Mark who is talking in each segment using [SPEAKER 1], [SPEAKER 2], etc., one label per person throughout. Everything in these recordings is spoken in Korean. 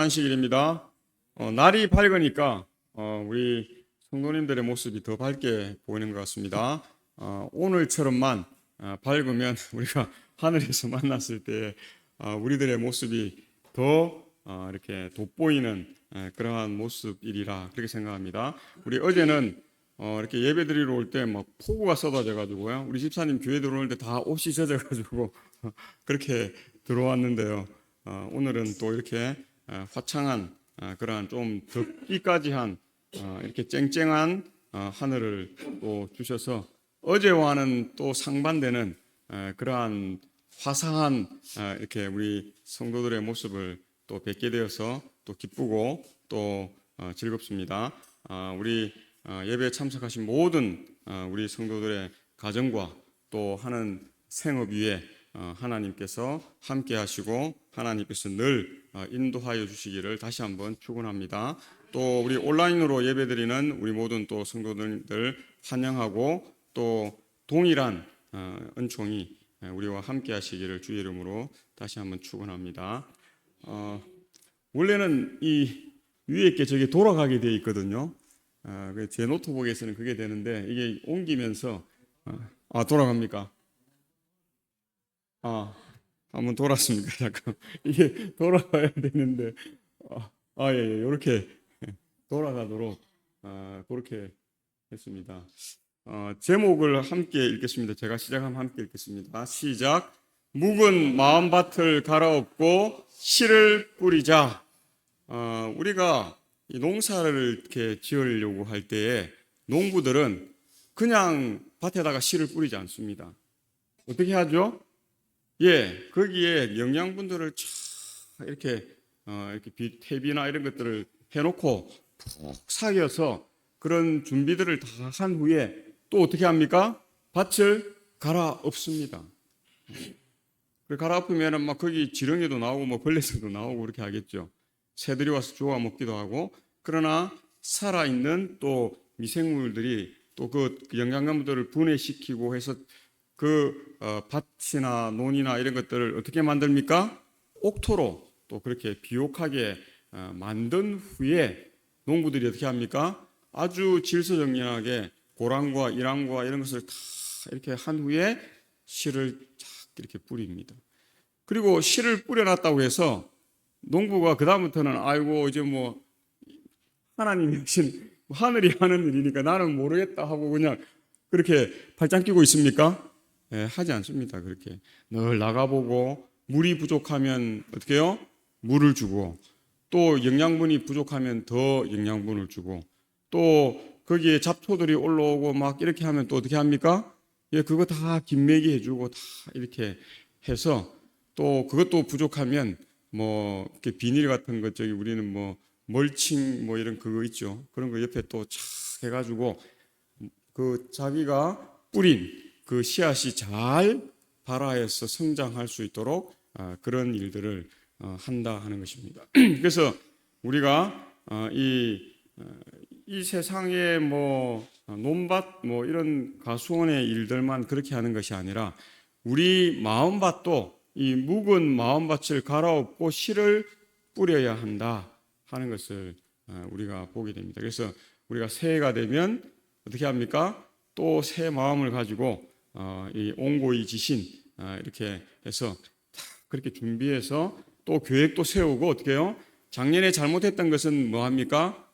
[SPEAKER 1] 안식일입니다. 날이 밝으니까 우리 성도님들의 모습이 더 밝게 보이는 것 같습니다. 오늘처럼만 밝으면 우리가 하늘에서 만났을 때 우리들의 모습이 더 이렇게 돋보이는 그러한 모습이리라 그렇게 생각합니다. 우리 어제는 이렇게 예배 드리러 올 때 막 폭우가 쏟아져 가지고요. 우리 집사님 교회 들어올 때 다 옷이 젖어 가지고 그렇게 들어왔는데요. 오늘은 또 이렇게 화창한 그러한 좀 덥기까지 한 이렇게 쨍쨍한 하늘을 또 주셔서 어제와는 또 상반되는 그러한 화사한 이렇게 우리 성도들의 모습을 또 뵙게 되어서 또 기쁘고 또 즐겁습니다. 우리 예배에 참석하신 모든 우리 성도들의 가정과 또 하는 생업 위에 하나님께서 함께 하시고 하나님께서 늘 인도하여 주시기를 다시 한번 축원합니다. 또 우리 온라인으로 예배드리는 우리 모든 또 성도들 환영하고 또 동일한 은총이 우리와 함께 하시기를 주의 이름으로 다시 한번 축원합니다. 원래는 이 위에 게 저게 돌아가게 되어 있거든요. 제 노트북에서는 그게 되는데 이게 옮기면서 돌아갑니까? 한번 돌았습니까? 잠깐. 이게 돌아가야 되는데, 예, 이렇게 돌아가도록, 그렇게 했습니다. 제목을 함께 읽겠습니다. 제가 시작하면 함께 읽겠습니다. 시작. 묵은 마음밭을 갈아엎고 씨를 뿌리자. 우리가 이 농사를 이렇게 지으려고 할 때에 농부들은 그냥 밭에다가 씨를 뿌리지 않습니다. 어떻게 하죠? 예, 거기에 영양분들을 이렇게 퇴비나 이런 것들을 해놓고 푹삭여서 그런 준비들을 다 한 후에 또 어떻게 합니까? 밭을 갈아엎습니다. 갈아엎으면 막 거기 지렁이도 나오고 뭐 벌레들도 나오고 그렇게 하겠죠. 새들이 와서 주워 먹기도 하고. 그러나 살아있는 또 미생물들이 또 그 영양분들을 분해시키고 해서 밭이나 논이나 이런 것들을 어떻게 만듭니까? 옥토로 또 그렇게 비옥하게 만든 후에 농부들이 어떻게 합니까? 아주 질서정연하게 고랑과 이랑과 이런 것을 다 이렇게 한 후에 씨를 쫙 이렇게 뿌립니다. 그리고 씨를 뿌려놨다고 해서 농부가 그 다음부터는 아이고 이제 뭐 하나님이 하신 하늘이 하는 일이니까 나는 모르겠다 하고 그냥 그렇게 발짱 끼고 있습니까? 하지 않습니다. 그렇게 늘 나가보고 물이 부족하면 어떻게 해요? 물을 주고 또 영양분이 부족하면 더 영양분을 주고 또 거기에 잡초들이 올라오고 막 이렇게 하면 또 어떻게 합니까? 예, 그거 다 김매기 해주고 다 이렇게 해서 또 그것도 부족하면 뭐 이렇게 비닐 같은 것 저기 우리는 뭐 멀칭 뭐 이런 그거 있죠. 그런 거 옆에 또 착 해가지고 그 자기가 뿌린 그 씨앗이 잘 발화해서 성장할 수 있도록 그런 일들을 한다 하는 것입니다. 그래서 우리가 이 세상의 뭐 논밭 뭐 이런 가수원의 일들만 그렇게 하는 것이 아니라 우리 마음밭도 이 묵은 마음밭을 갈아엎고 씨를 뿌려야 한다 하는 것을 우리가 보게 됩니다. 그래서 우리가 새해가 되면 어떻게 합니까? 또 새 마음을 가지고 이 온고이 지신 이렇게 해서 그렇게 준비해서 또 계획도 세우고 어떻게 해요? 작년에 잘못했던 것은 뭐 합니까?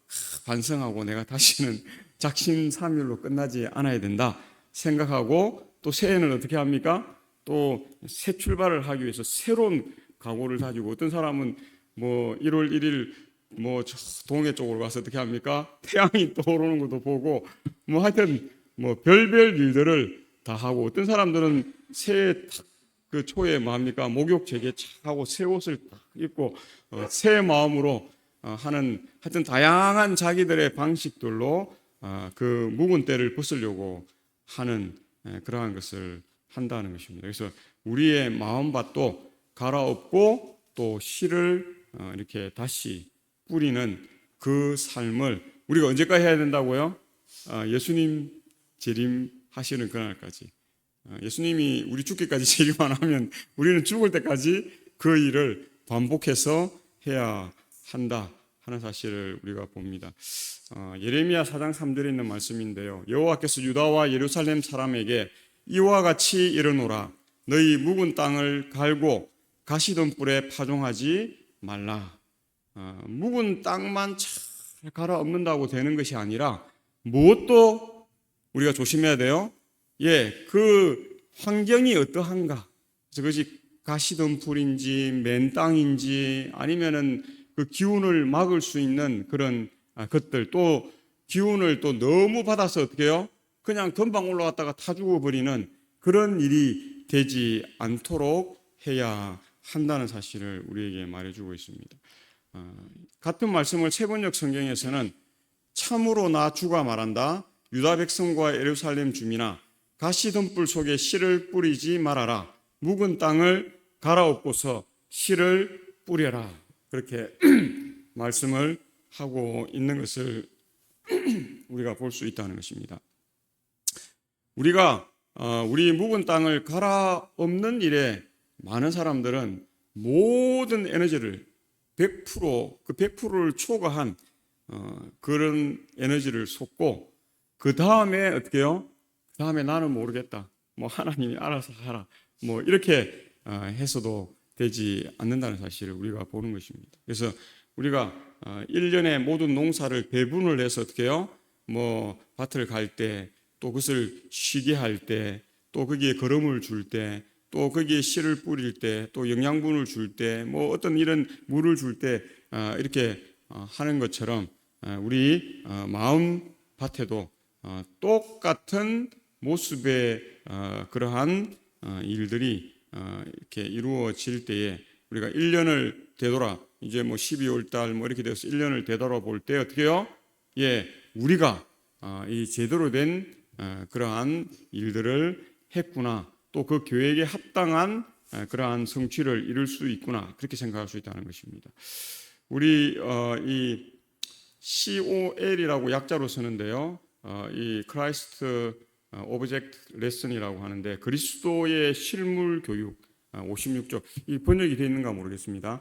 [SPEAKER 1] 반성하고 내가 다시는 작심삼일로 끝나지 않아야 된다 생각하고 또 새해는 어떻게 합니까? 또 새 출발을 하기 위해서 새로운 각오를 가지고 어떤 사람은 뭐 1월 1일 뭐 동해 쪽으로 가서 어떻게 합니까? 태양이 떠오르는 것도 보고 뭐 하여튼 뭐 별별 일들을 다 하고 어떤 사람들은 새해 그 초에 뭐 합니까? 목욕 재개 하고 새 옷을 딱 입고 새 마음으로 하는 하여튼 다양한 자기들의 방식들로 그 묵은 때를 벗으려고 하는 그러한 것을 한다는 것입니다. 그래서 우리의 마음밭도 갈아엎고 또 씨를 이렇게 다시 뿌리는 그 삶을 우리가 언제까지 해야 된다고요? 예수님 재림하시는 그날까지. 예수님이 우리 죽기까지 재림 안 하면 우리는 죽을 때까지 그 일을 반복해서 해야 한다 하는 사실을 우리가 봅니다. 예레미야 4장 3절에 있는 말씀인데요. 여호와께서 유다와 예루살렘 사람에게 이와 같이 이르노라. 너희 묵은 땅을 갈고 가시덤불에 파종하지 말라. 묵은 땅만 잘 갈아 엎는다고 되는 것이 아니라 무엇도 우리가 조심해야 돼요. 그 환경이 어떠한가. 그것이 가시덤불인지 맨 땅인지 아니면은 그 기운을 막을 수 있는 그런 것들, 또 기운을 또 너무 받아서 어떻게 해요? 그냥 금방 올라갔다가 타 죽어버리는 그런 일이 되지 않도록 해야 한다는 사실을 우리에게 말해주고 있습니다. 같은 말씀을 세번역 성경에서는 참으로 나 주가 말한다. 유다 백성과 예루살렘 주민아, 가시덤불 속에 씨를 뿌리지 말아라. 묵은 땅을 갈아엎고서 씨를 뿌려라. 그렇게 말씀을 하고 있는 것을 우리가 볼 수 있다는 것입니다. 우리가 우리 묵은 땅을 갈아엎는 일에 많은 사람들은 모든 에너지를 100%, 그 100%를 초과한 그런 에너지를 쏟고 그 다음에 어떻게 해요? 그 다음에 나는 모르겠다. 뭐 하나님이 알아서 하라. 뭐 이렇게 해서도 되지 않는다는 사실을 우리가 보는 것입니다. 그래서 우리가 1년에 모든 농사를 배분을 해서 어떻게 해요? 뭐 밭을 갈 때, 또 그것을 쉬게 할 때, 또 거기에 거름을 줄 때, 또 거기에 씨를 뿌릴 때, 또 영양분을 줄 때, 뭐 어떤 이런 물을 줄 때 이렇게 하는 것처럼 우리 마음 밭에도 똑같은 모습의 그러한 일들이 이렇게 이루어질 때에 우리가 1년을 되돌아 이제 뭐 12월 달 뭐 이렇게 돼서 1년을 되돌아 볼 때 어떻게 해요? 우리가 이 제대로 된 그러한 일들을 했구나. 또 그 계획에 합당한 그러한 성취를 이룰 수 있구나. 그렇게 생각할 수 있다는 것입니다. 우리 이 COL이라고 약자로 쓰는데요. 이 크라이스트 오브젝트 레슨이라고 하는데 그리스도의 실물 교육 56쪽 이 번역이 되어 있는가 모르겠습니다.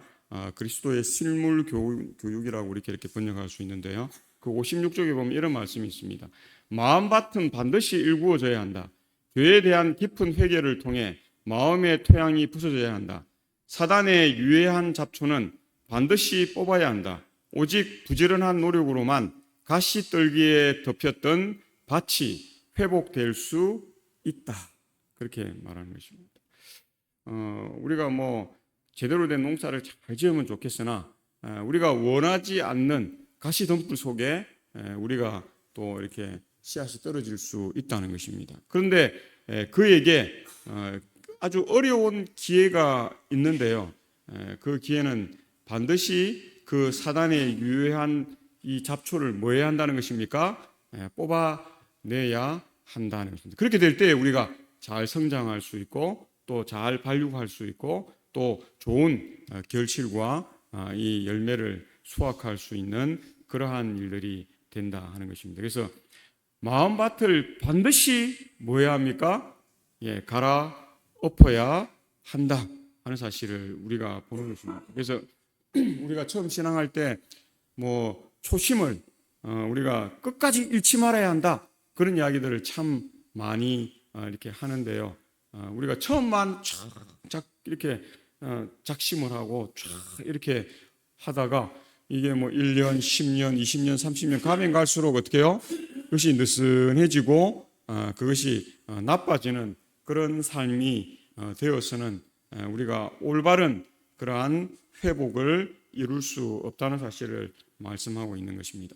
[SPEAKER 1] 그리스도의 실물 교육이라고 이렇게 번역할 수 있는데요. 그 56쪽에 보면 이런 말씀이 있습니다. 마음밭은 반드시 일구어져야 한다. 죄에 대한 깊은 회개를 통해 마음의 토양이 부서져야 한다. 사단의 유해한 잡초는 반드시 뽑아야 한다. 오직 부지런한 노력으로만 가시떨기에 덮였던 밭이 회복될 수 있다. 그렇게 말하는 것입니다. 우리가 뭐 제대로 된 농사를 잘 지으면 좋겠으나 우리가 원하지 않는 가시덤불 속에 우리가 또 이렇게 씨앗이 떨어질 수 있다는 것입니다. 그런데 그에게 아주 어려운 기회가 있는데요. 그 기회는 반드시 그 사단의 유해한 이 잡초를 뭐 해야 한다는 것입니까? 뽑아내야 한다는 것입니다. 그렇게 될 때 우리가 잘 성장할 수 있고 또 잘 발육할 수 있고 또 좋은 결실과 이 열매를 수확할 수 있는 그러한 일들이 된다 하는 것입니다. 그래서 마음밭을 반드시 뭐 해야 합니까? 갈아엎어야 한다 하는 사실을 우리가 보는 것입니다. 그래서 우리가 처음 신앙할 때 뭐 초심을 우리가 끝까지 잃지 말아야 한다 그런 이야기들을 참 많이 이렇게 하는데요. 우리가 처음만 쫙 이렇게 작심을 하고 쫙 이렇게 하다가 이게 뭐 1년, 10년, 20년, 30년 가면 갈수록 어떻게 해요? 그것이 느슨해지고 그것이 나빠지는 그런 삶이 되어서는 우리가 올바른 그러한 회복을 이룰 수 없다는 사실을 말씀하고 있는 것입니다.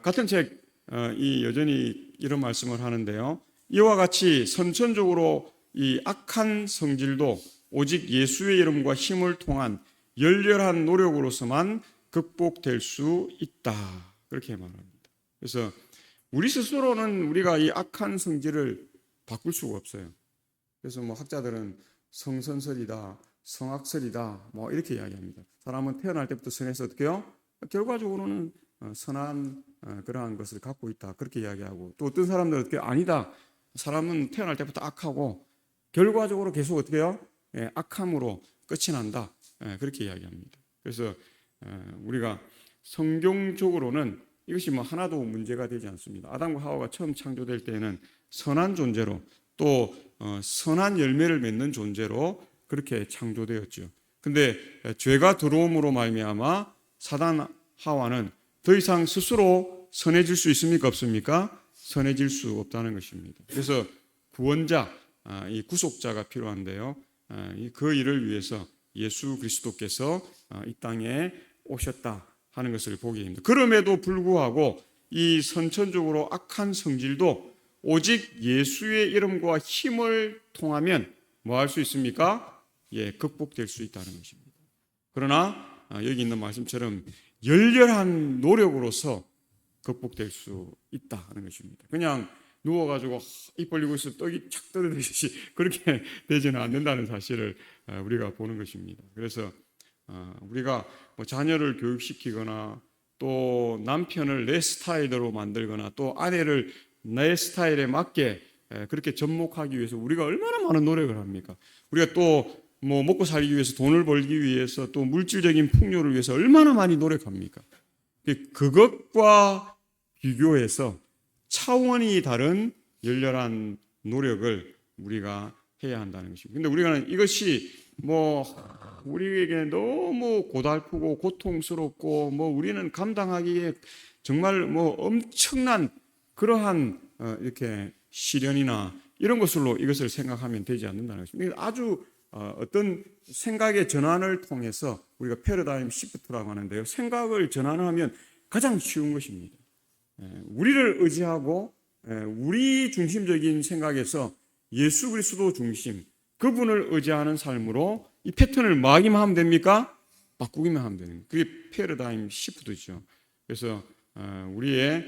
[SPEAKER 1] 같은 책이 여전히 이런 말씀을 하는데요. 이와 같이 선천적으로 이 악한 성질도 오직 예수의 이름과 힘을 통한 열렬한 노력으로서만 극복될 수 있다. 그렇게 말합니다. 그래서 우리 스스로는 우리가 이 악한 성질을 바꿀 수가 없어요. 그래서 뭐 학자들은 성선설이다, 성악설이다, 뭐 이렇게 이야기합니다. 사람은 태어날 때부터 선해서 어떻게 해요? 결과적으로는 선한 그러한 것을 갖고 있다. 그렇게 이야기하고 또 어떤 사람들은 어떻게 아니다. 사람은 태어날 때부터 악하고 결과적으로 계속 어떻게 해요? 악함으로 끝이 난다. 그렇게 이야기합니다. 그래서 우리가 성경적으로는 이것이 뭐 하나도 문제가 되지 않습니다. 아담과 하와가 처음 창조될 때에는 선한 존재로 또 선한 열매를 맺는 존재로 그렇게 창조되었죠. 근데 죄가 들어옴으로 말미암아 사단 하와는 더 이상 스스로 선해질 수 있습니까? 없습니까? 선해질 수 없다는 것입니다. 그래서 구원자, 이 구속자가 필요한데요. 그 일을 위해서 예수 그리스도께서 이 땅에 오셨다 하는 것을 보게 됩니다. 그럼에도 불구하고 이 선천적으로 악한 성질도 오직 예수의 이름과 힘을 통하면 뭐 할 수 있습니까? 극복될 수 있다는 것입니다. 그러나 여기 있는 말씀처럼 열렬한 노력으로서 극복될 수 있다 하는 것입니다. 그냥 누워가지고 입 벌리고 있으면 떡이 착 떨어지듯이 그렇게 되지는 않는다는 사실을 우리가 보는 것입니다. 그래서 우리가 뭐 자녀를 교육시키거나 또 남편을 내 스타일대로 만들거나 또 아내를 내 스타일에 맞게 그렇게 접목하기 위해서 우리가 얼마나 많은 노력을 합니까? 우리가 또 뭐 먹고 살기 위해서 돈을 벌기 위해서 또 물질적인 풍요를 위해서 얼마나 많이 노력합니까? 그것과 비교해서 차원이 다른 열렬한 노력을 우리가 해야 한다는 것입니다. 근데 우리가 이것이 뭐 우리에게 너무 고달프고 고통스럽고 뭐 우리는 감당하기에 정말 뭐 엄청난 그러한 이렇게 시련이나 이런 것으로 이것을 생각하면 되지 않는다는 것입니다. 아주 어떤 생각의 전환을 통해서 우리가 패러다임 시프트라고 하는데요. 생각을 전환하면 가장 쉬운 것입니다. 우리를 의지하고 우리 중심적인 생각에서 예수 그리스도 중심, 그분을 의지하는 삶으로 이 패턴을 막기만 하면 됩니까? 바꾸기만 하면 되는 거예요. 그게 패러다임 시프트죠. 그래서 우리의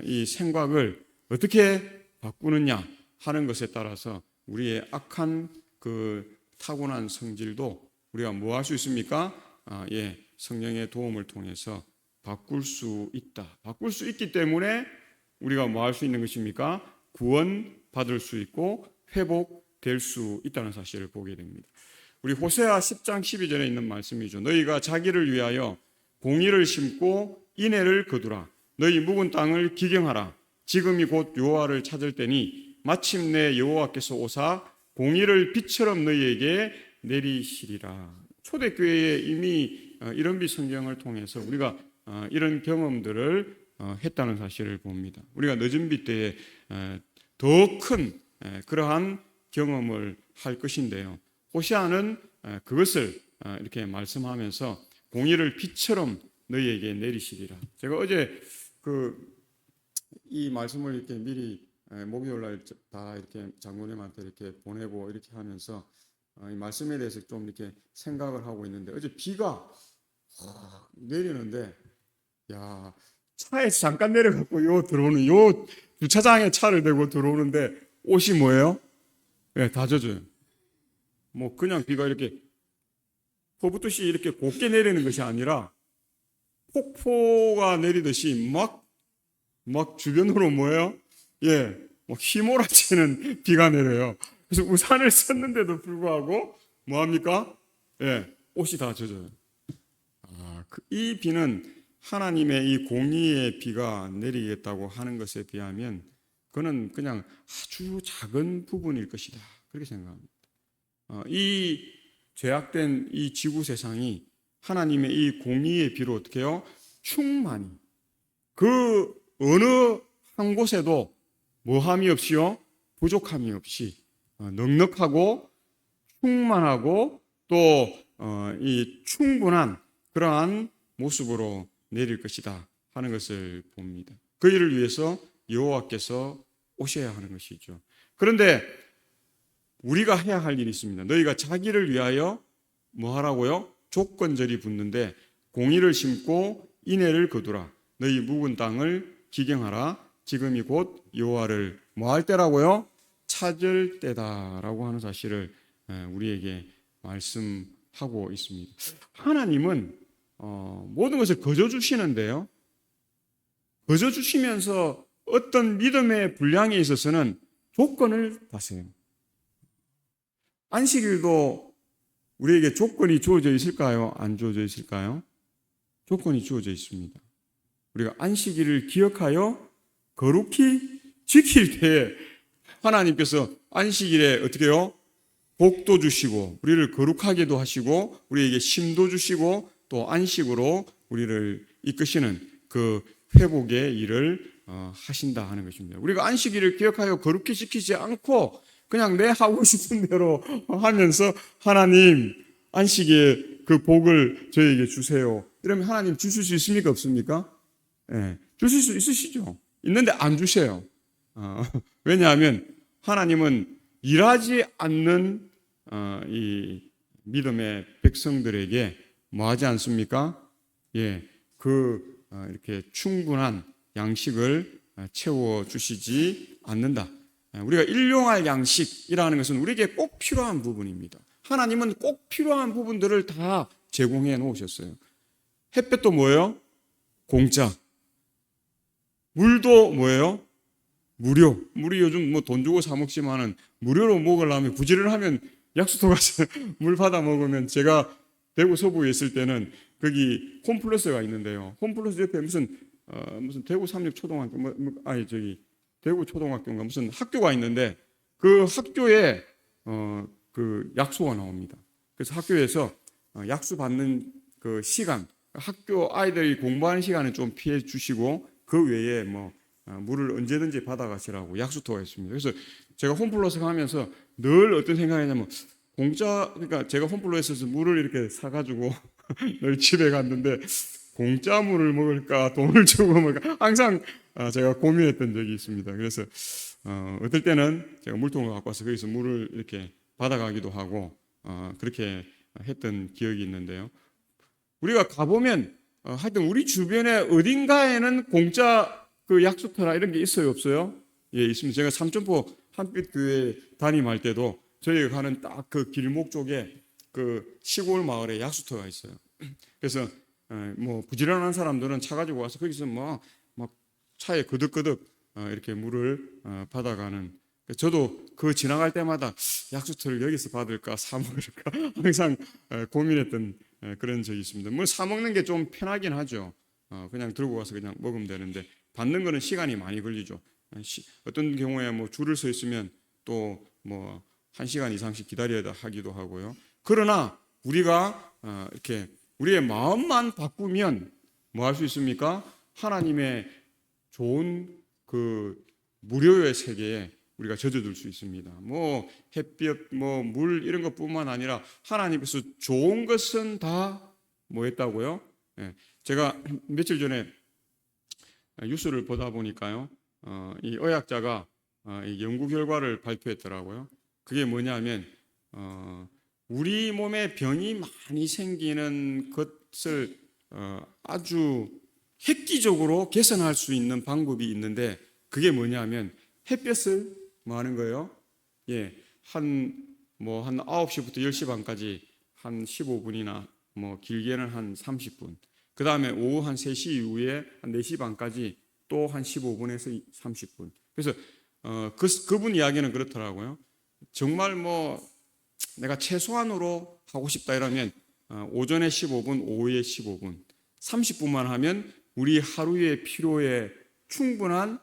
[SPEAKER 1] 이 생각을 어떻게 바꾸느냐 하는 것에 따라서 우리의 악한 그 타고난 성질도 우리가 뭐 할 수 있습니까? 성령의 도움을 통해서 바꿀 수 있다. 바꿀 수 있기 때문에 우리가 뭐 할 수 있는 것입니까? 구원 받을 수 있고 회복될 수 있다는 사실을 보게 됩니다. 우리 호세아 10장 12절에 있는 말씀이죠. 너희가 자기를 위하여 공의를 심고 인애를 거두라. 너희 묵은 땅을 기경하라. 지금이 곧 여호와를 찾을 때니 마침내 여호와께서 오사 공의를 빛처럼 너희에게 내리시리라. 초대교회에 이미 이런 성경을 통해서 우리가 이런 경험들을 했다는 사실을 봅니다. 우리가 늦은 비 때에 더 큰 그러한 경험을 할 것인데요. 호세아는 그것을 이렇게 말씀하면서 공의를 빛처럼 너희에게 내리시리라. 제가 어제 이 말씀을 이렇게 미리 목요일 날 다 이렇게 장로님한테 이렇게 보내고 이렇게 하면서 이 말씀에 대해서 좀 이렇게 생각을 하고 있는데 어제 비가 내리는데 차에서 잠깐 내려갖고 들어오는 주차장에 차를 대고 들어오는데 옷이 뭐예요? 다 젖어요. 뭐 그냥 비가 이렇게 퍼붓듯이 이렇게 곱게 내리는 것이 아니라 폭포가 내리듯이 막 주변으로 뭐예요? 휘몰아치는 비가 내려요. 그래서 우산을 썼는데도 불구하고 뭐합니까? 옷이 다 젖어요. 이 비는 하나님의 이 공의의 비가 내리겠다고 하는 것에 비하면 그는 그냥 아주 작은 부분일 것이다. 그렇게 생각합니다. 이 죄악된 이 지구 세상이 하나님의 이 공의의 비로 어떻게 해요? 충만히 그 어느 한 곳에도 뭐함이 없이요? 부족함이 없이 넉넉하고 충만하고 또 이 충분한 그러한 모습으로 내릴 것이다 하는 것을 봅니다. 그 일을 위해서 여호와께서 오셔야 하는 것이죠. 그런데 우리가 해야 할 일이 있습니다. 너희가 자기를 위하여 뭐 하라고요? 조건절이 붙는데 공의를 심고 인애를 거두라. 너희 묵은 땅을 기경하라. 지금이 곧 여호와를 뭐 할 때라고요? 찾을 때다라고 하는 사실을 우리에게 말씀하고 있습니다. 하나님은 모든 것을 거저 주시는데요. 거저 주시면서 어떤 믿음의 분량에 있어서는 조건을 다세요. 안식일도 우리에게 조건이 주어져 있을까요? 안 주어져 있을까요? 조건이 주어져 있습니다. 우리가 안식일을 기억하여 거룩히 지킬 때에 하나님께서 안식일에 어떻게 해요? 복도 주시고 우리를 거룩하게도 하시고 우리에게 쉼도 주시고 또 안식으로 우리를 이끄시는 그 회복의 일을 하신다 하는 것입니다. 우리가 안식일을 기억하여 거룩히 지키지 않고 그냥 내 하고 싶은 대로 하면서 하나님 안식의 그 복을 저에게 주세요. 이러면 하나님 주실 수 있습니까? 없습니까? 예, 주실 수 있으시죠. 있는데 안 주세요. 왜냐하면 하나님은 일하지 않는 이 믿음의 백성들에게 뭐 하지 않습니까? 예, 이렇게 충분한 양식을 채워 주시지 않는다. 우리가 일용할 양식이라는 것은 우리에게 꼭 필요한 부분입니다. 하나님은 꼭 필요한 부분들을 다 제공해 놓으셨어요. 햇볕도 뭐예요? 공짜. 물도 뭐예요? 무료. 물이 요즘 뭐 돈 주고 사 먹지만은 무료로 먹으려면 부지런을 하면 약수터 가서 물 받아 먹으면, 제가 대구 서부에 있을 때는 거기 홈플러스가 있는데요. 홈플러스 옆에 무슨 대구 삼육 초등학교 대구 초등학교인가 무슨 학교가 있는데 그 학교에 그 약수가 나옵니다. 그래서 학교에서 약수 받는 그 시간, 학교 아이들이 공부하는 시간은 좀 피해 주시고 그 외에 뭐 물을 언제든지 받아가시라고 약수터가 있습니다. 그래서 제가 홈플러스 가면서 늘 어떤 생각이냐면 그러니까 제가 홈플러스에서 물을 이렇게 사가지고 늘 집에 갔는데 공짜 물을 먹을까 돈을 주고 먹을까 항상 제가 고민했던 적이 있습니다. 그래서 어떨 때는 제가 물통을 갖고 와서 거기서 물을 이렇게 받아가기도 하고 그렇게 했던 기억이 있는데요. 우리가 가보면 하여튼 우리 주변에 어딘가에는 공짜 그 약수터나 이런 게 있어요, 없어요? 예, 있습니다. 제가 삼천포 한빛교회 담임할 때도 저희가 가는 딱 그 길목 쪽에 그 시골 마을에 약수터가 있어요. 그래서 뭐 부지런한 사람들은 차 가지고 와서 거기서 막 차에 거득거득 이렇게 물을 받아가는. 저도 그 지나갈 때마다 약수터를 여기서 받을까 사 먹을까 항상 고민했던 그런 적이 있습니다. 뭐 사 먹는 게 좀 편하긴 하죠. 그냥 들고 가서 그냥 먹으면 되는데 받는 거는 시간이 많이 걸리죠. 어떤 경우에 뭐 줄을 서 있으면 또 뭐 1시간 이상씩 기다려야 하기도 하고요. 그러나 우리가 이렇게 우리의 마음만 바꾸면 뭐 할 수 있습니까? 하나님의 좋은 그 무료의 세계에 우리가 젖어들 수 있습니다. 뭐 햇볕, 뭐 물 이런 것뿐만 아니라 하나님께서 좋은 것은 다 뭐 했다고요? 예, 제가 며칠 전에 뉴스를 보다 보니까요, 이 의학자가 이 연구 결과를 발표했더라고요. 그게 뭐냐면 우리 몸에 병이 많이 생기는 것을 아주 획기적으로 개선할 수 있는 방법이 있는데 그게 뭐냐면 햇볕을 뭐 하는 거예요? 예, 한 9시부터 10시 반까지 한 15분이나 뭐 길게는 한 30분. 그 다음에 오후 한 3시 이후에 한 4시 반까지 또 한 15분에서 30분. 그래서 그분 이야기는 그렇더라고요. 정말 뭐 내가 최소한으로 하고 싶다 이러면 오전에 15분, 오후에 15분, 30분만 하면 우리 하루의 필요에 충분한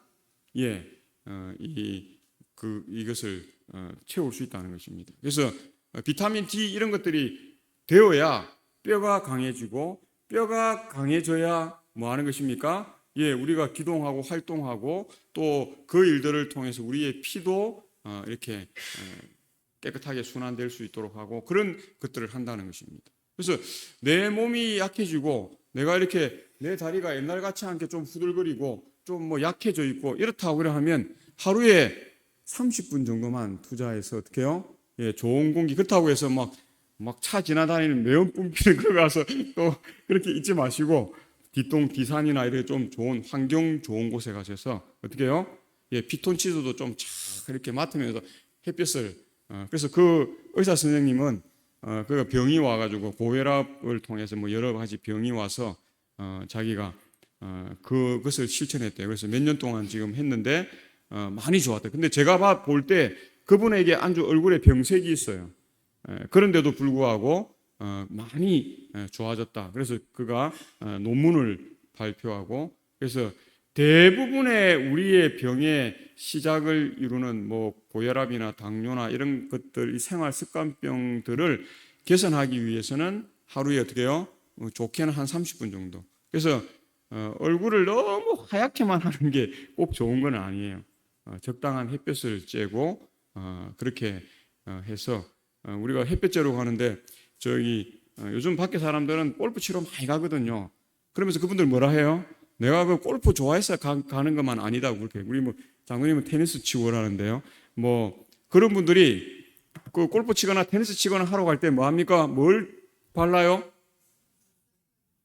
[SPEAKER 1] 이것을 채울 수 있다는 것입니다. 그래서 비타민 D 이런 것들이 되어야 뼈가 강해지고 뼈가 강해져야 뭐 하는 것입니까? 우리가 기동하고 활동하고 또 그 일들을 통해서 우리의 피도 이렇게 깨끗하게 순환될 수 있도록 하고 그런 것들을 한다는 것입니다. 그래서 내 몸이 약해지고 내가 이렇게 내 다리가 옛날 같지 않게 좀 후들거리고 좀 뭐 약해져 있고 이렇다고 그래 하면 하루에 30분 정도만 투자해서 어떻게 해요? 좋은 공기, 그렇다고 해서 막 차 지나다니는 매연 뿜기는 거 가서 또 그렇게 잊지 마시고 뒤산이나 이렇게 좀 좋은 환경 좋은 곳에 가셔서 어떻게 해요? 피톤치드도 좀 쫙 이렇게 맡으면서 햇볕을 그래서 그 의사 선생님은 그 병이 와가지고 고혈압을 통해서 뭐 여러 가지 병이 와서 자기가 그것을 실천했대요. 그래서 몇 년 동안 지금 했는데 많이 좋았대요. 근데 제가 볼 때 그분에게 아주 얼굴에 병색이 있어요. 그런데도 불구하고 많이 좋아졌다. 그래서 그가 논문을 발표하고, 그래서 대부분의 우리의 병의 시작을 이루는 뭐 고혈압이나 당뇨나 이런 것들, 이 생활 습관병들을 개선하기 위해서는 하루에 어떻게 해요? 좋게는 한 30분 정도. 그래서 얼굴을 너무 하얗게만 하는 게 꼭 좋은 건 아니에요. 적당한 햇볕을 쬐고 그렇게 해서 우리가 햇볕 쬐러 가는데 요즘 밖에 사람들은 골프 치러 많이 가거든요. 그러면서 그분들 뭐라 해요? 내가 그 골프 좋아해서 가는 것만 아니다고 그렇게. 우리 뭐 장로님은 테니스 치고 오라는데요. 뭐 그런 분들이 그 골프 치거나 테니스 치거나 하러 갈 때 뭐 합니까? 뭘 발라요?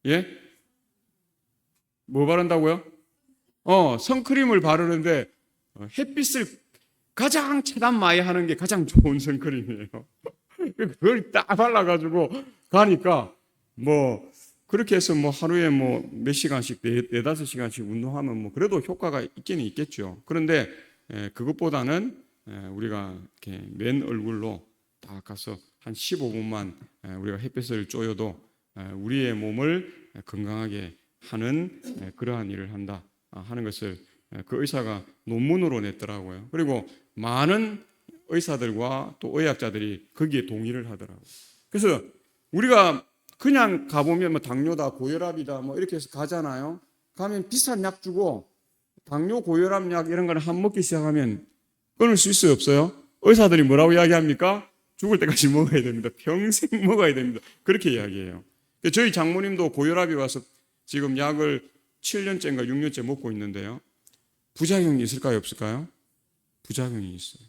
[SPEAKER 1] 예? 뭐 바른다고요? 선크림을 바르는데 햇빛을 가장 차단 많이 하는 게 가장 좋은 선크림이에요. 그걸 딱 발라가지고 가니까 뭐 그렇게 해서 뭐 하루에 뭐 몇 시간씩 네다섯 시간씩 운동하면 뭐 그래도 효과가 있기는 있겠죠. 그런데 그것보다는 우리가 이렇게 맨 얼굴로 딱 가서 한 15분만 우리가 햇빛을 쬐어도 우리의 몸을 건강하게 하는 그러한 일을 한다 하는 것을 그 의사가 논문으로 냈더라고요. 그리고 많은 의사들과 또 의학자들이 거기에 동의를 하더라고요. 그래서 우리가 그냥 가보면 뭐 당뇨다, 고혈압이다, 뭐 이렇게 해서 가잖아요. 가면 비싼 약 주고 당뇨, 고혈압 약 이런 거를 한 먹기 시작하면 끊을 수 있어요, 없어요? 의사들이 뭐라고 이야기합니까? 죽을 때까지 먹어야 됩니다. 평생 먹어야 됩니다. 그렇게 이야기해요. 저희 장모님도 고혈압이 와서 지금 약을 7년째인가 6년째 먹고 있는데요. 부작용이 있을까요, 없을까요? 부작용이 있어요.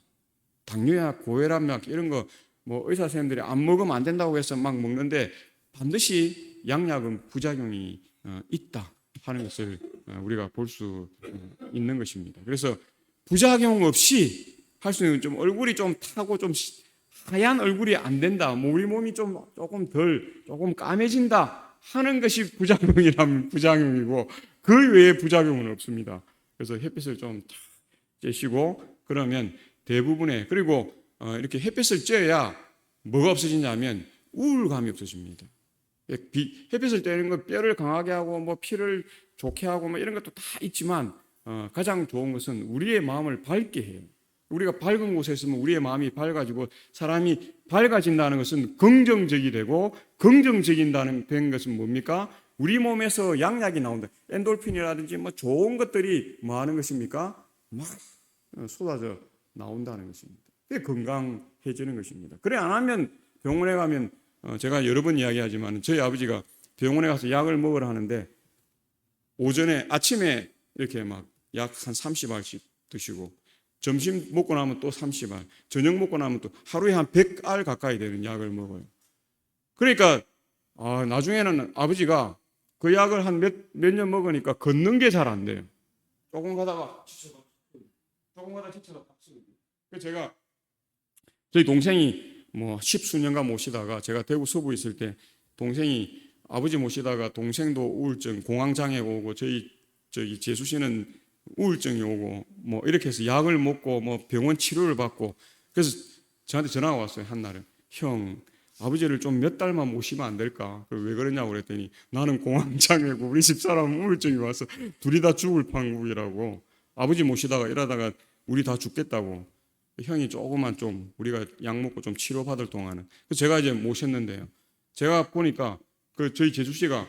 [SPEAKER 1] 당뇨약, 고혈압약 이런 거 뭐 의사 선생님들이 안 먹으면 안 된다고 해서 막 먹는데 반드시 양약은 부작용이 있다 하는 것을 우리가 볼 수 있는 것입니다. 그래서 부작용 없이 할 수 있는, 좀 얼굴이 좀 타고 좀 하얀 얼굴이 안 된다, 뭐 우리 몸이 조금 까매진다 하는 것이 부작용이라면 부작용이고 그 외에 부작용은 없습니다. 그래서 햇빛을 좀 쬐시고 그러면 대부분의, 그리고 이렇게 햇빛을 쬐야 뭐가 없어지냐면 우울감이 없어집니다. 햇빛을 쬐는 건 뼈를 강하게 하고 뭐 피를 좋게 하고 뭐 이런 것도 다 있지만 가장 좋은 것은 우리의 마음을 밝게 해요. 우리가 밝은 곳에 있으면 우리의 마음이 밝아지고, 사람이 밝아진다는 것은 긍정적이 되고, 긍정적인다는 된 것은 뭡니까? 우리 몸에서 양약이 나온다. 엔돌핀이라든지 뭐 좋은 것들이 뭐 하는 것입니까? 막 쏟아져 나온다는 것입니다. 그게 건강해지는 것입니다. 그래 안 하면 병원에 가면 제가 여러 번 이야기하지만 저희 아버지가 병원에 가서 약을 먹으라 하는데 아침에 이렇게 막 약 한 30알씩 드시고, 점심 먹고 나면 또 30알, 저녁 먹고 나면 또 하루에 한 100알 가까이 되는 약을 먹어요. 그러니까 나중에는 아버지가 그 약을 한 몇 년 먹으니까 걷는 게 잘 안 돼요. 조금 가다가 지쳐서 그래서 제가 저희 동생이 뭐 10수년간 모시다가 제가 대구 서부에 있을 때 동생이 아버지 모시다가 동생도 우울증, 공황장애가 오고 저희 재수 씨는 우울증이 오고 뭐 이렇게 해서 약을 먹고 뭐 병원 치료를 받고, 그래서 저한테 전화가 왔어요. 한날은 형, 아버지를 좀 몇 달만 모시면 안 될까? 왜 그러냐고 그랬더니 나는 공황장애고 우리 집사람은 우울증이 와서 둘이 다 죽을 판국이라고, 아버지 모시다가 이러다가 우리 다 죽겠다고, 형이 조금만 좀 우리가 약 먹고 좀 치료받을 동안은. 그래서 제가 이제 모셨는데요. 제가 보니까 저희 재수 씨가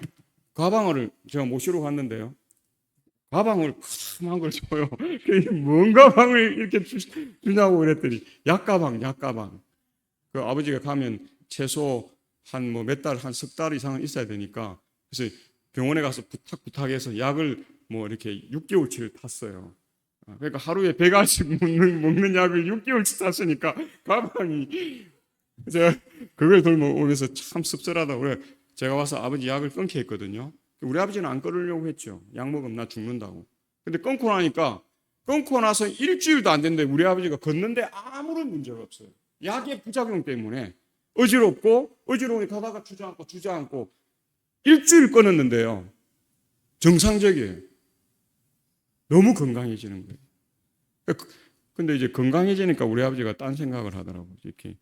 [SPEAKER 1] 가방을 제가 모시러 갔는데요. 가방을 큼한 걸 줘요. 뭔 가방을 이렇게 주냐고 그랬더니 약가방. 그 아버지가 가면 최소 한 뭐 몇 달, 한 석 달 이상은 있어야 되니까, 그래서 병원에 가서 부탁해서 약을 뭐 이렇게 6개월치를 탔어요. 그러니까 하루에 100알씩 먹는 약을 6개월치 탔으니까 가방이, 제가 그걸 들고 오면서 참 씁쓸하다고 그래. 제가 와서 아버지 약을 끊게 했거든요. 우리 아버지는 안 끊으려고 했죠. 약 먹으면 나 죽는다고. 근데 끊고 나서 일주일도 안 됐는데 우리 아버지가 걷는데 아무런 문제가 없어요. 약의 부작용 때문에 어지러우니 가다가 주저앉고 일주일 끊었는데요. 정상적이에요. 너무 건강해지는 거예요. 근데 이제 건강해지니까 우리 아버지가 딴 생각을 하더라고요. 이렇게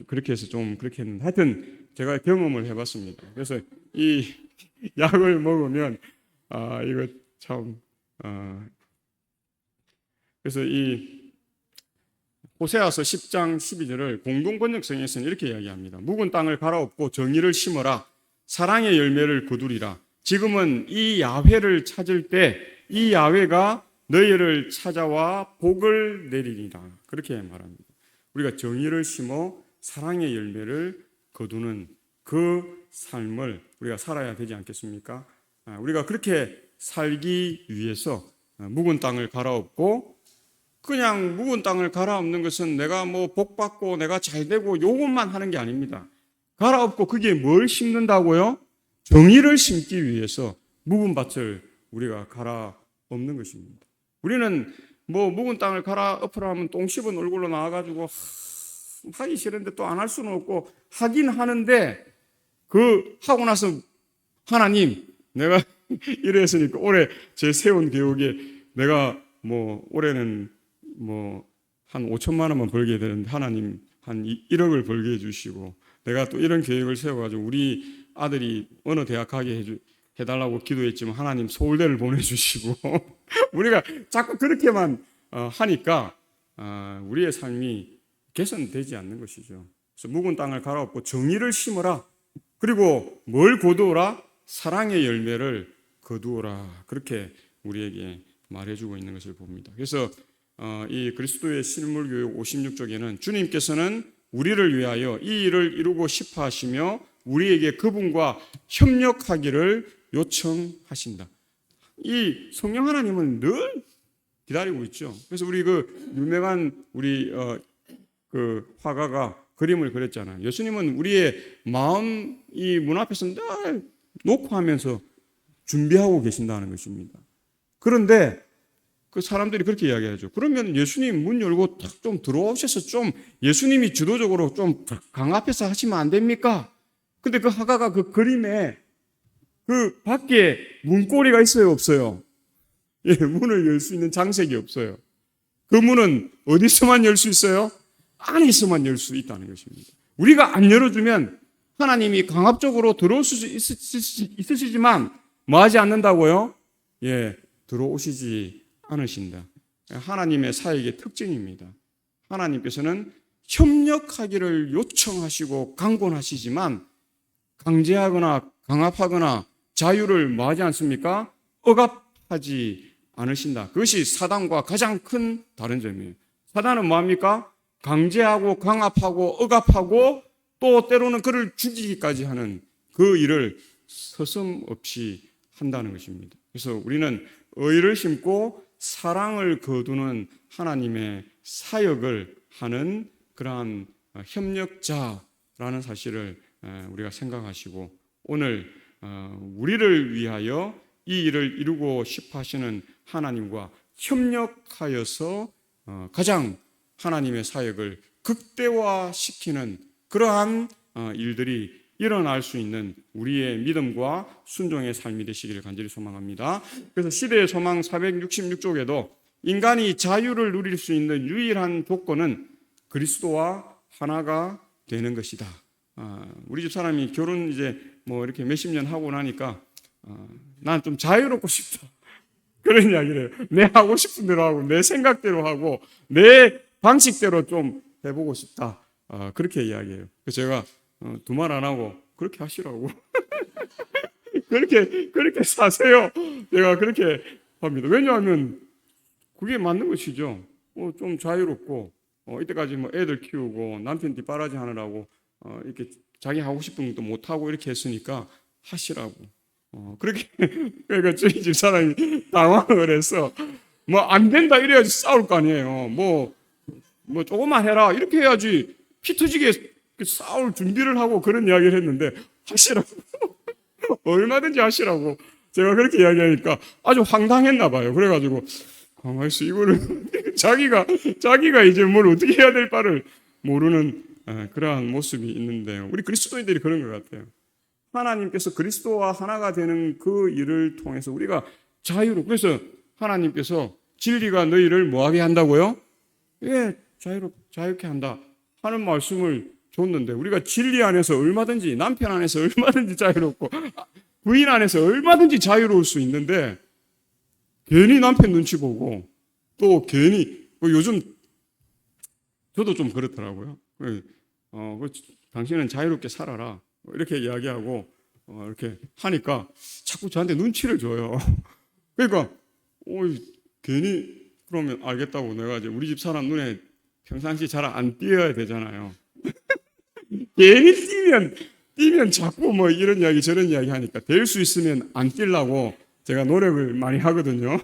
[SPEAKER 1] 그렇게 해서 좀 그렇게 했는데 하여튼 제가 경험을 해봤습니다. 그래서 이 약을 먹으면 이거 참 그래서 이 호세아서 10장 12절을 공동번역성에서는 이렇게 이야기합니다. 묵은 땅을 갈아엎고 정의를 심어라. 사랑의 열매를 거두리라. 지금은 이 야훼를 찾을 때 이 야훼가 너희를 찾아와 복을 내리리라. 그렇게 말합니다. 우리가 정의를 심어 사랑의 열매를 거두는 그 삶을 우리가 살아야 되지 않겠습니까? 우리가 그렇게 살기 위해서 묵은 땅을 갈아엎고, 그냥 묵은 땅을 갈아엎는 것은 내가 뭐 복받고 내가 잘되고 요것만 하는 게 아닙니다. 갈아엎고 그게 뭘 심는다고요? 정의를 심기 위해서 묵은 밭을 우리가 갈아엎는 것입니다. 우리는 뭐 묵은 땅을 갈아엎으라 하면 똥 씹은 얼굴로 나와가지고 하기 싫은데 또 안 할 수는 없고 하긴 하는데, 그 하고 나서 하나님 내가 이랬으니까 올해 제 세운 계획에 내가 뭐 올해는 뭐 한 5천만 원만 벌게 되는데 하나님 한 1억을 벌게 해주시고, 내가 또 이런 계획을 세워가지고 우리 아들이 어느 대학 가게 해달라고 기도했지만 하나님 서울대를 보내주시고 우리가 자꾸 그렇게만 하니까 우리의 삶이 개선되지 않는 것이죠. 그래서 묵은 땅을 갈아엎고 정의를 심어라. 그리고 뭘 거두어라? 사랑의 열매를 거두어라. 그렇게 우리에게 말해주고 있는 것을 봅니다. 그래서 이 그리스도의 실물교육 56쪽에는 주님께서는 우리를 위하여 이 일을 이루고 싶어 하시며 우리에게 그분과 협력하기를 요청하신다. 이 성령 하나님은 늘 기다리고 있죠. 그래서 우리 그 유명한 우리 그 화가가 그림을 그렸잖아요. 예수님은 우리의 마음 이 문 앞에서 늘 놓고 하면서 준비하고 계신다는 것입니다. 그런데 그 사람들이 그렇게 이야기하죠. 그러면 예수님 문 열고 딱 좀 들어오셔서 좀 예수님이 주도적으로 좀 강 앞에서 하시면 안 됩니까? 근데 그 화가가 그 그림에 그 밖에 문고리가 있어요, 없어요? 예, 문을 열 수 있는 장식이 없어요. 그 문은 어디서만 열 수 있어요? 안에서만 열 수 있다는 것입니다. 우리가 안 열어주면 하나님이 강압적으로 들어올 수 있으시지만 뭐 하지 않는다고요? 예, 들어오시지 않으신다. 하나님의 사역의 특징입니다. 하나님께서는 협력하기를 요청하시고 강권하시지만 강제하거나 강압하거나 자유를 뭐 하지 않습니까? 억압하지 않으신다. 그것이 사단과 가장 큰 다른 점이에요. 사단은 뭐합니까? 강제하고 강압하고 억압하고 또 때로는 그를 죽이기까지 하는 그 일을 서슴없이 한다는 것입니다. 그래서 우리는 의를 심고 사랑을 거두는 하나님의 사역을 하는 그러한 협력자라는 사실을 우리가 생각하시고, 오늘 우리를 위하여 이 일을 이루고 싶어 하시는 하나님과 협력하여서 가장 하나님의 사역을 극대화시키는 그러한 일들이 일어날 수 있는 우리의 믿음과 순종의 삶이 되시기를 간절히 소망합니다. 그래서 시대의 소망 466쪽에도 인간이 자유를 누릴 수 있는 유일한 조건은 그리스도와 하나가 되는 것이다. 우리 집 사람이 결혼 이제 뭐 이렇게 몇십 년 하고 나니까 난 좀 자유롭고 싶다. 그런 이야기를 해요. 내 하고 싶은 대로 하고 내 생각대로 하고 내 방식대로 좀 해보고 싶다. 그렇게 이야기해요. 그래서 제가 두 말 안 하고 그렇게 하시라고. 그렇게 사세요. 제가 그렇게 합니다. 왜냐하면 그게 맞는 것이죠. 좀 자유롭고 이때까지 뭐 애들 키우고 남편 뒷바라지 하느라고 이렇게 자기 하고 싶은 것도 못 하고 이렇게 했으니까 하시라고. 그렇게 그러니까 저희 집 사람이 당황을 해서 뭐 안 된다 이래야지 싸울 거 아니에요. 뭐 조금만 해라 이렇게 해야지 피 터지게 싸울 준비를 하고 그런 이야기를 했는데 하시라고. 얼마든지 하시라고 제가 그렇게 이야기하니까 아주 황당했나 봐요. 그래가지고 가만있어 이거를 자기가 이제 뭘 어떻게 해야 될 바를 모르는 그러한 모습이 있는데요. 우리 그리스도인들이 그런 것 같아요. 하나님께서 그리스도와 하나가 되는 그 일을 통해서 우리가 그래서 하나님께서 진리가 너희를 뭐하게 한다고요? 예, 자유롭게 한다 하는 말씀을 줬는데 우리가 진리 안에서 얼마든지 남편 안에서 얼마든지 자유롭고 부인 안에서 얼마든지 자유로울 수 있는데 괜히 남편 눈치 보고 또 괜히 요즘 저도 좀 그렇더라고요. 당신은 자유롭게 살아라 이렇게 이야기하고 이렇게 하니까 자꾸 저한테 눈치를 줘요. 그러니까 괜히 그러면 알겠다고 내가 이제 우리 집 사람 눈에 평상시 잘 안 띄어야 되잖아요. 괜히 띄면 자꾸 뭐 이런 이야기 저런 이야기 하니까 될 수 있으면 안 띄려고 제가 노력을 많이 하거든요.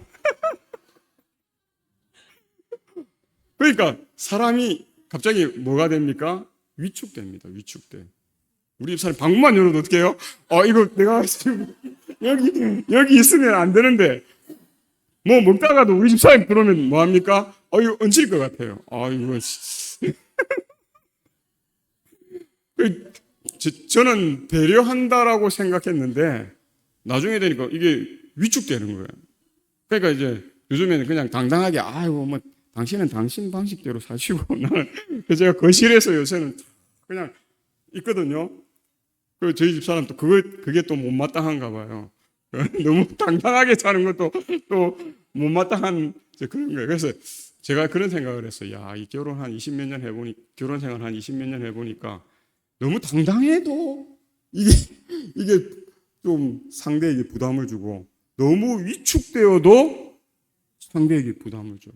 [SPEAKER 1] 그러니까 사람이 갑자기 뭐가 됩니까? 위축됩니다. 위축돼. 우리 집 사람 방문만 열어도 어떻게 해요? 이거 내가 지금 여기 있으면 안 되는데 뭐 먹다가도 우리 집 사람 그러면 뭐 합니까? 이거 얹힐 것 같아요. 이거 저는 배려한다라고 생각했는데 나중에 되니까 이게 위축되는 거예요. 그러니까 이제 요즘에는 그냥 당당하게 뭐 당신은 당신 방식대로 사시고 나는 제가 거실에서 요새는 그냥 있거든요. 저희 집 사람도 그게 또 못마땅한가 봐요. 너무 당당하게 사는 것도 또 못마땅한 그런 거예요. 그래서 제가 그런 생각을 했어요. 이 결혼 한 20몇 년 결혼 생활 한 20몇 년 해보니까 너무 당당해도 이게 좀 상대에게 부담을 주고 너무 위축되어도 상대에게 부담을 줘요.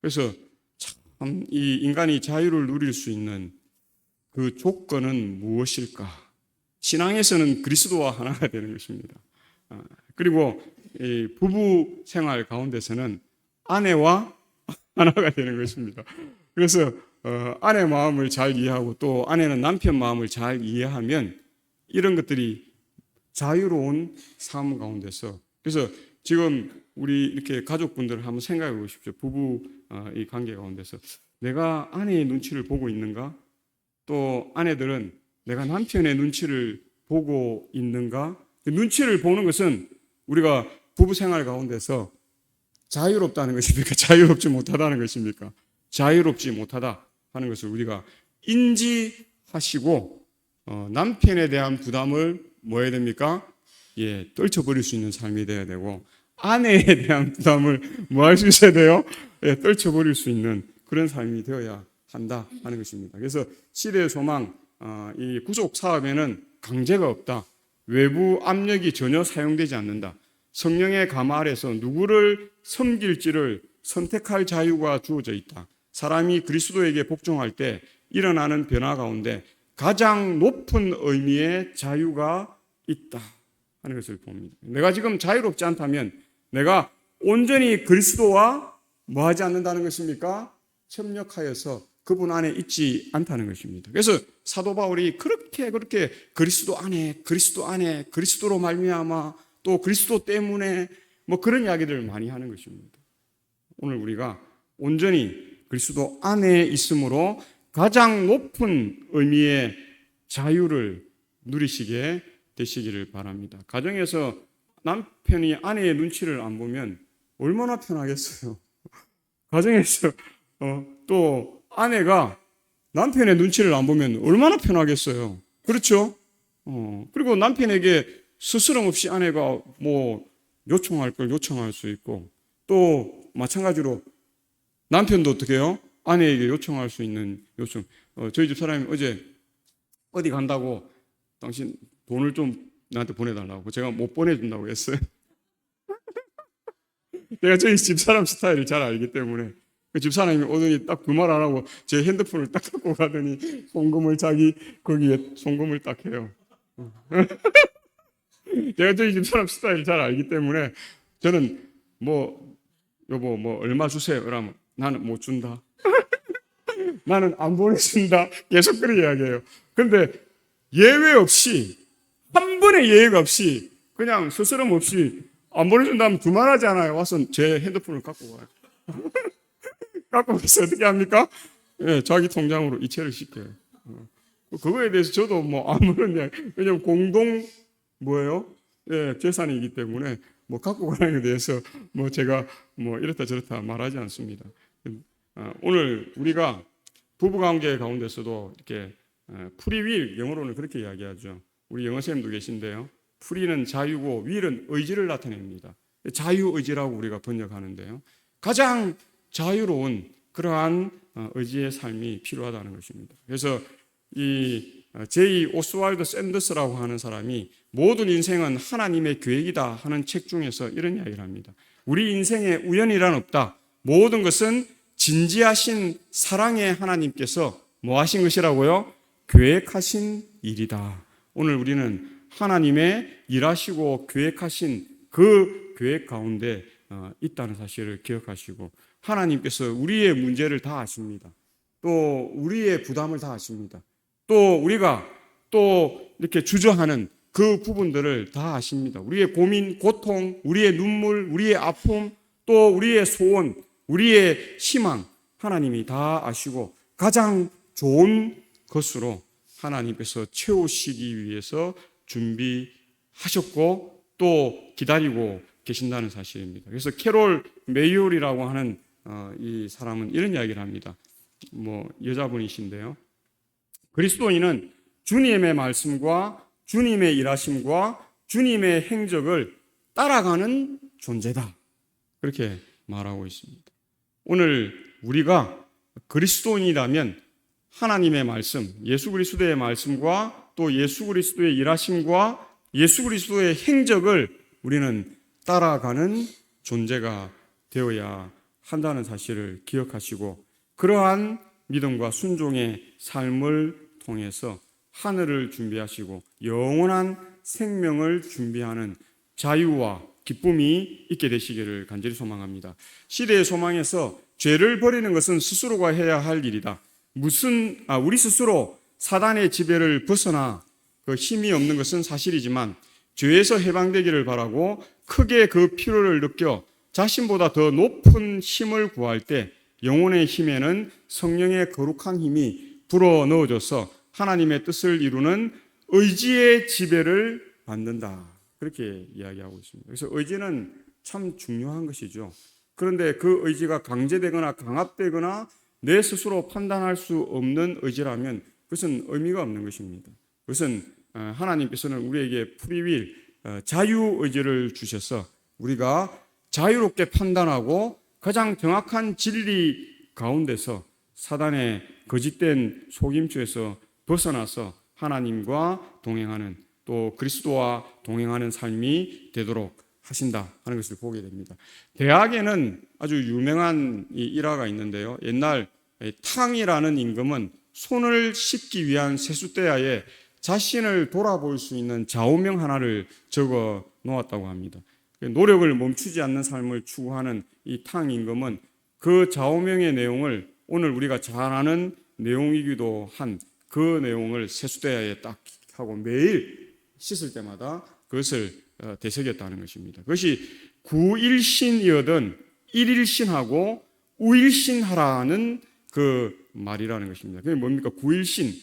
[SPEAKER 1] 그래서 참 이 인간이 자유를 누릴 수 있는 그 조건은 무엇일까? 신앙에서는 그리스도와 하나가 되는 것입니다. 그리고 부부 생활 가운데서는 아내와 하나가 되는 것입니다. 그래서 아내 마음을 잘 이해하고 또 아내는 남편 마음을 잘 이해하면 이런 것들이 자유로운 삶 가운데서 그래서 지금 우리 이렇게 가족분들 한번 생각해 보십시오. 부부 이 관계 가운데서 내가 아내의 눈치를 보고 있는가? 또 아내들은 내가 남편의 눈치를 보고 있는가? 눈치를 보는 것은 우리가 부부 생활 가운데서 자유롭다는 것입니까? 자유롭지 못하다는 것입니까? 자유롭지 못하다 하는 것을 우리가 인지하시고 남편에 대한 부담을 뭐 해야 됩니까? 떨쳐버릴 수 있는 삶이 돼야 되고 아내에 대한 부담을 뭐 할 수 있어야 돼요? 떨쳐버릴 수 있는 그런 삶이 되어야 한다 하는 것입니다. 그래서 시대의 소망, 이 구속 사업에는 강제가 없다. 외부 압력이 전혀 사용되지 않는다. 성령의 감화 아래서 누구를 섬길지를 선택할 자유가 주어져 있다. 사람이 그리스도에게 복종할 때 일어나는 변화 가운데 가장 높은 의미의 자유가 있다 하는 것을 봅니다. 내가 지금 자유롭지 않다면 내가 온전히 그리스도와 뭐 하지 않는다는 것입니까? 협력하여서 그분 안에 있지 않다는 것입니다. 그래서 사도 바울이 그렇게 그리스도 안에 그리스도로 말미암아 또 그리스도 때문에 뭐 그런 이야기들을 많이 하는 것입니다. 오늘 우리가 온전히 그리스도 안에 있으므로 가장 높은 의미의 자유를 누리시게 되시기를 바랍니다. 가정에서 남편이 아내의 눈치를 안 보면 얼마나 편하겠어요. 가정에서 또 아내가 남편의 눈치를 안 보면 얼마나 편하겠어요. 그렇죠? 그리고 남편에게 스스럼 없이 아내가 뭐 요청할 걸 요청할 수 있고 또 마찬가지로 남편도 어떻게 해요? 아내에게 요청할 수 있는 요청. 저희 집 사람이 어제 어디 간다고 당신 돈을 좀 나한테 보내달라고 제가 못 보내준다고 했어요. 내가 저희 집 사람 스타일을 잘 알기 때문에 그 집 사람이 오더니 딱 그 말 안 하고 제 핸드폰을 딱 갖고 가더니 송금을 거기에 송금을 딱 해요. 제가 저희 집 사람 스타일을 잘 알기 때문에 저는 뭐 여보 뭐 얼마 주세요 그러면 나는 못 준다. 나는 안 보내준다. 계속 그런 이야기해요. 근데 예외 없이 한 번의 예외가 없이 그냥 스스럼 없이 안 보내준다면 두말하지 않아요. 와서 제 핸드폰을 갖고 가요. 갖고 가서 어떻게 합니까? 자기 통장으로 이체를 시켜요. 그거에 대해서 저도 뭐 아무런 왜냐면 공동 뭐예요? 재산이기 때문에 뭐 갖고 가는 데 대해서 뭐 제가 뭐 이렇다 저렇다 말하지 않습니다. 오늘 우리가 부부관계 가운데서도 이렇게 프리윌, 영어로는 그렇게 이야기하죠. 우리 영어 선생님도 계신데요. 프리는 자유고 윌은 의지를 나타냅니다. 자유의지라고 우리가 번역하는데요. 가장 자유로운 그러한 의지의 삶이 필요하다는 것입니다. 그래서 이 제이 오스왈드 샌더스라고 하는 사람이 모든 인생은 하나님의 계획이다 하는 책 중에서 이런 이야기를 합니다. 우리 인생에 우연이란 없다. 모든 것은 진지하신 사랑의 하나님께서 뭐 하신 것이라고요? 계획하신 일이다. 오늘 우리는 하나님의 일하시고 계획하신 그 계획 가운데 있다는 사실을 기억하시고, 하나님께서 우리의 문제를 다 아십니다. 또 우리의 부담을 다 아십니다. 또 우리가 또 이렇게 주저하는 그 부분들을 다 아십니다. 우리의 고민, 고통, 우리의 눈물, 우리의 아픔, 또 우리의 소원, 우리의 희망, 하나님이 다 아시고 가장 좋은 것으로 하나님께서 채우시기 위해서 준비하셨고 또 기다리고 계신다는 사실입니다. 그래서 캐롤 메이올이라고 하는 이 사람은 이런 이야기를 합니다. 여자분이신데요. 그리스도인은 주님의 말씀과 주님의 일하심과 주님의 행적을 따라가는 존재다. 그렇게 말하고 있습니다. 오늘 우리가 그리스도인이라면 하나님의 말씀, 예수 그리스도의 말씀과 또 예수 그리스도의 일하심과 예수 그리스도의 행적을 우리는 따라가는 존재가 되어야 한다는 사실을 기억하시고, 그러한 믿음과 순종의 삶을 통해서 하늘을 준비하시고 영원한 생명을 준비하는 자유와 기쁨이 있게 되시기를 간절히 소망합니다. 시대의 소망에서 죄를 버리는 것은 스스로가 해야 할 일이다. 우리 스스로 사단의 지배를 벗어나 그 힘이 없는 것은 사실이지만 죄에서 해방되기를 바라고 크게 그 필요를 느껴 자신보다 더 높은 힘을 구할 때 영혼의 힘에는 성령의 거룩한 힘이 불어넣어져서 하나님의 뜻을 이루는 의지의 지배를 받는다. 그렇게 이야기하고 있습니다. 그래서 의지는 참 중요한 것이죠. 그런데 그 의지가 강제되거나 강압되거나 내 스스로 판단할 수 없는 의지라면 그것은 의미가 없는 것입니다. 그것은 하나님께서는 우리에게 프리윌, 자유의지를 주셔서 우리가 자유롭게 판단하고 가장 정확한 진리 가운데서 사단의 거짓된 속임수에서 벗어나서 하나님과 동행하는, 또 그리스도와 동행하는 삶이 되도록 하신다 하는 것을 보게 됩니다. 대학에는 아주 유명한 일화가 있는데요. 옛날 탕이라는 임금은 손을 씻기 위한 세숫대야에 자신을 돌아볼 수 있는 좌우명 하나를 적어 놓았다고 합니다. 노력을 멈추지 않는 삶을 추구하는 이 탕 임금은 그 좌우명의 내용을 오늘 우리가 잘 아는 내용이기도 한 그 내용을 세숫대야에 딱 하고 매일 씻을 때마다 그것을 되새겼다는 것입니다. 그것이 구일신이어든 일일신하고 우일신하라는 그 말이라는 것입니다. 그게 뭡니까? 구일신,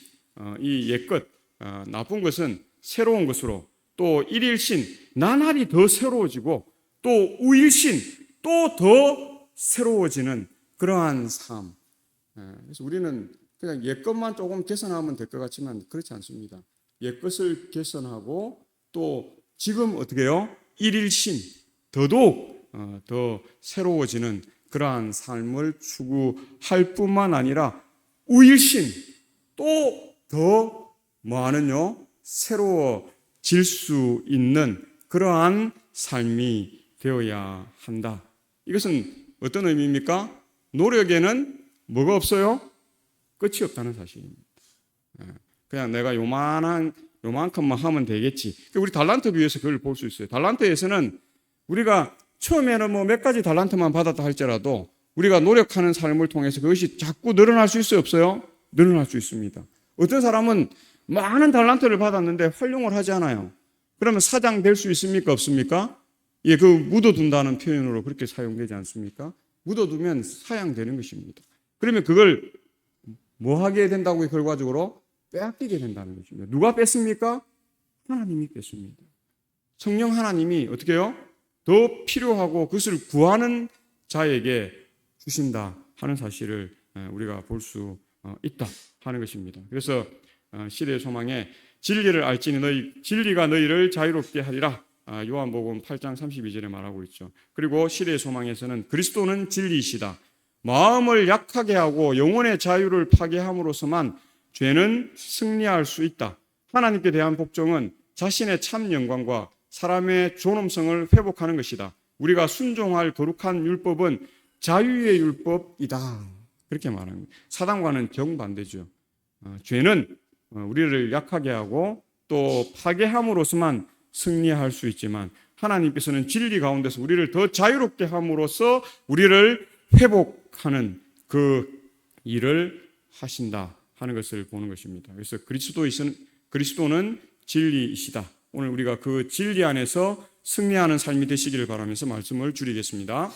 [SPEAKER 1] 이 옛것, 나쁜 것은 새로운 것으로, 또 일일신, 나날이 더 새로워지고, 또 우일신, 또 더 새로워지는 그러한 삶. 그래서 우리는 그냥 옛것만 조금 개선하면 될 것 같지만 그렇지 않습니다. 옛것을 개선하고 또 지금 어떻게 해요? 일일신, 더더욱 더 새로워지는 그러한 삶을 추구할 뿐만 아니라 우일신, 또 더 뭐하는요? 새로워질 수 있는 그러한 삶이 되어야 한다. 이것은 어떤 의미입니까? 노력에는 뭐가 없어요? 끝이 없다는 사실입니다. 그냥 내가 요만큼만 하면 되겠지. 우리 달란트 비유에서 그걸 볼 수 있어요. 달란트에서는 우리가 처음에는 몇 가지 달란트만 받았다 할지라도 우리가 노력하는 삶을 통해서 그것이 자꾸 늘어날 수 있어요, 없어요? 늘어날 수 있습니다. 어떤 사람은 많은 달란트를 받았는데 활용을 하지 않아요. 그러면 사장 될 수 있습니까, 없습니까? 예, 그 묻어둔다는 표현으로 그렇게 사용되지 않습니까? 묻어두면 사양되는 것입니다. 그러면 그걸 뭐 하게 된다고요? 결과적으로 빼앗기게 된다는 것입니다. 누가 뺐습니까? 하나님이 뺐습니다. 성령 하나님이 어떻게 해요? 더 필요하고 그것을 구하는 자에게 주신다 하는 사실을 우리가 볼 수 있다 하는 것입니다. 그래서 시대의 소망에 진리를 알지니 진리가 너희를 자유롭게 하리라. 요한복음 8장 32절에 말하고 있죠. 그리고 시대의 소망에서는 그리스도는 진리이시다. 마음을 약하게 하고 영혼의 자유를 파괴함으로써만 죄는 승리할 수 있다. 하나님께 대한 복종은 자신의 참 영광과 사람의 존엄성을 회복하는 것이다. 우리가 순종할 거룩한 율법은 자유의 율법이다. 그렇게 말합니다. 사단과는 정반대죠. 죄는 우리를 약하게 하고 또 파괴함으로써만 승리할 수 있지만 하나님께서는 진리 가운데서 우리를 더 자유롭게 함으로써 우리를 회복하는 그 일을 하신다 하는 것을 보는 것입니다. 그래서 그리스도는 진리이시다. 오늘 우리가 그 진리 안에서 승리하는 삶이 되시기를 바라면서 말씀을 줄이겠습니다.